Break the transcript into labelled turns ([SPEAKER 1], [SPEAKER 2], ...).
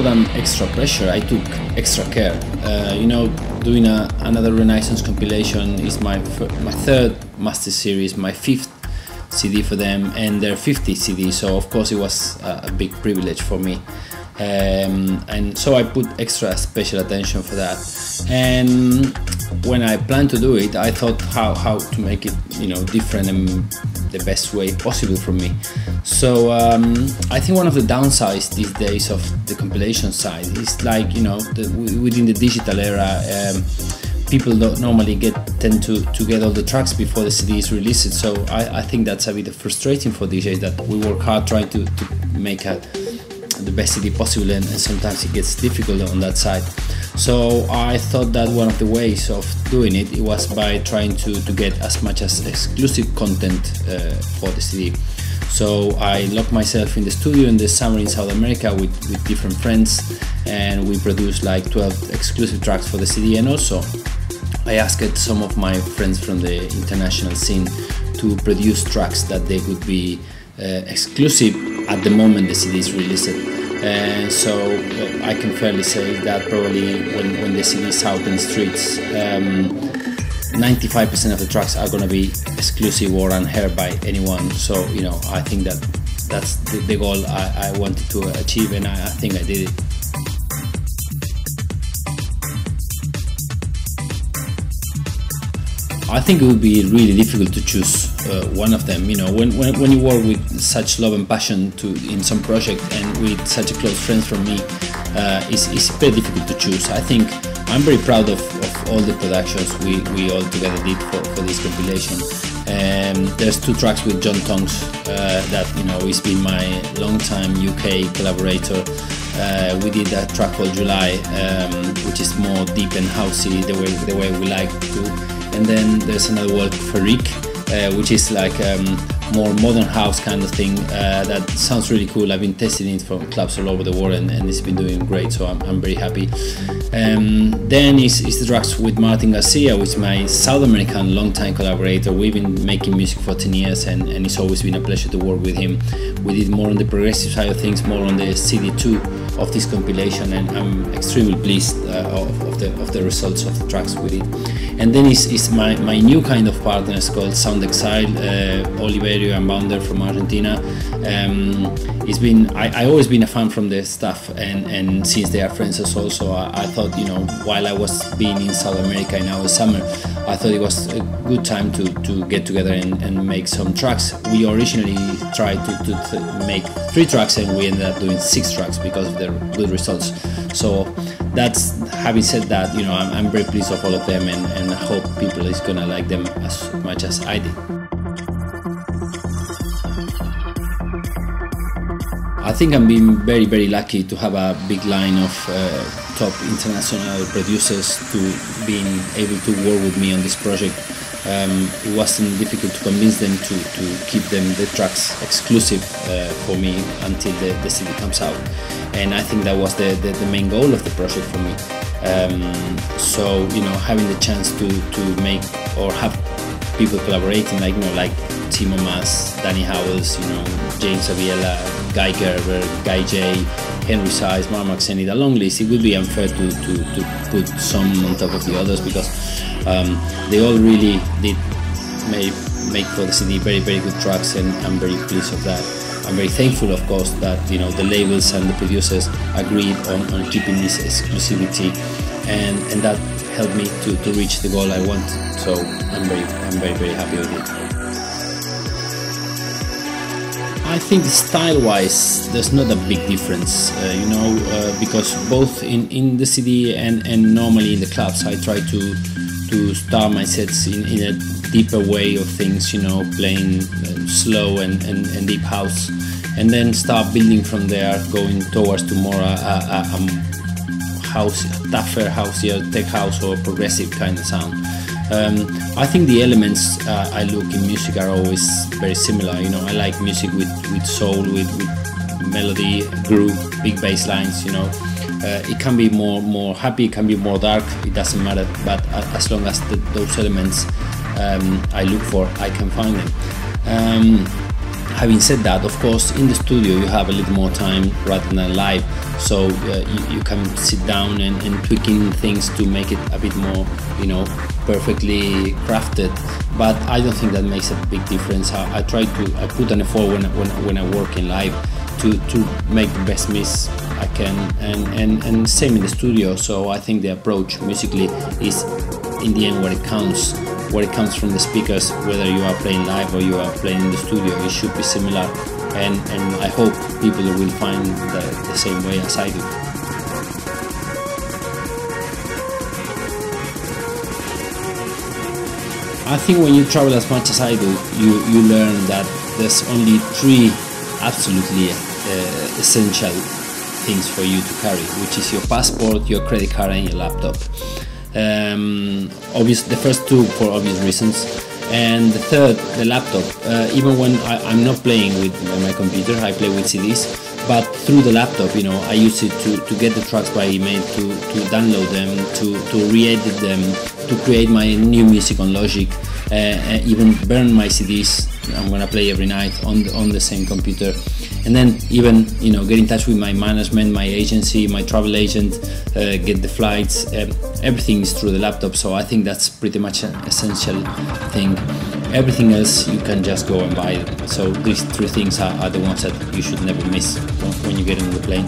[SPEAKER 1] than extra pressure, I took extra care. You know, doing another Renaissance compilation is my third master series, my fifth CD for them, and their 50th CD, so of course it was a big privilege for me. And so I put extra special attention for that. And when I planned to do it, I thought how to make it, you know, different and the best way possible for me. So I think one of the downsides these days of the compilation side is, like, you know, within the digital era, people don't normally tend to get all the tracks before the CD is released. So I think that's a bit frustrating for DJs, that we work hard trying to make the best CD possible, and sometimes it gets difficult on that side. So I thought that one of the ways of doing it was by trying to get as much as exclusive content for the CD. So I locked myself in the studio in the summer in South America with different friends, and we produced like 12 exclusive tracks for the CD. And also I asked some of my friends from the international scene to produce tracks that they would be exclusive at the moment the CD is released. So I can fairly say that probably when the CD is out in the streets, 95% of the tracks are going to be exclusive or unheard by anyone. So, you know, I think that's the goal I wanted to achieve, and I think I did it. I think it would be really difficult to choose one of them. You know, when you work with such love and passion in some project, and with such a close friends from me, it's very difficult to choose. I think I'm very proud of all the productions we all together did for this compilation. There's 2 tracks with John Tonks that, you know, he's been my long-time UK collaborator. We did a track called July, which is more deep and housey, the way we like to. And then there's another one for Rick, which is like more modern house kind of thing. That sounds really cool. I've been testing it from clubs all over the world, and it's been doing great, so I'm very happy. Then is the tracks with Martin Garcia, which is my South American long-time collaborator. We've been making music for 10 years, and it's always been a pleasure to work with him. We did more on the progressive side of things, more on the CD2 of this compilation, and I'm extremely pleased of the results of the tracks we did. And then is my new kind of partners called Sound Exile, Oliverio and Bounder from Argentina. I always been a fan from their stuff, and since they are friends also, I thought, you know, while I was being in South America in our summer, I thought it was a good time to get together and make some tracks. We originally tried to make 3 tracks, and we ended up doing 6 tracks because of their good results. So that's, having said that, you know, I'm very pleased of all of them, and I hope people is gonna like them as much as I did. I think I'm being very, very lucky to have a big line of top international producers to being able to work with me on this project. It wasn't difficult to convince them to keep the tracks exclusive for me until the CD comes out, and I think that was the main goal of the project for me. So, you know, having the chance to make or have people collaborating, like, you know, like Timo Maas, Danny Howells, you know, James Aviela, Guy Gerber, Guy J, Henry Size, Mark Maxeni, the long list. It would be unfair to put some on top of the others, because they all really did make for the CD very, very good tracks, and I'm very pleased of that. I'm very thankful, of course, that, you know, the labels and the producers agreed on keeping this exclusivity, and that helped me to reach the goal I want. So I'm very, very happy with it. I think style-wise, there's not a big difference, you know, because both in the CD and normally in the clubs, I try to start my sets in a deeper way of things, you know, playing slow and deep house, and then start building from there, going towards to more tougher, houseier, tech house or progressive kind of sound. I think the elements I look in music are always very similar. You know, I like music with soul, with melody, groove, big bass lines. You know, it can be more happy, it can be more dark. It doesn't matter. But as long as those elements I look for, I can find them. Having said that, of course, in the studio you have a little more time rather than live, so you can sit down and tweaking things to make it a bit more, perfectly crafted. But I don't think that makes a big difference. I put an effort when I work in live to make the best mix I can, and same in the studio. So I think the approach musically is in the end what it counts. What it comes from the speakers, whether you are playing live or you are playing in the studio, it should be similar, and I hope people will find the same way as I do. I think when you travel as much as I do, you learn that there's only 3 absolutely essential things for you to carry, which is your passport, your credit card, and your laptop. The first 2 for obvious reasons, and the third, the laptop. Even when I'm not playing with my computer, I play with CDs, but through the laptop, I use it to get the tracks by email, to download them, to re-edit them, to create my new music on Logic, even burn my CDs. I'm gonna play every night on the same computer, and then even get in touch with my management, my agency, my travel agent, get the flights. Everything is through the laptop, so I think that's pretty much an essential thing. Everything else you can just go and buy. So these 3 things are the ones that you should never miss when you get on the plane.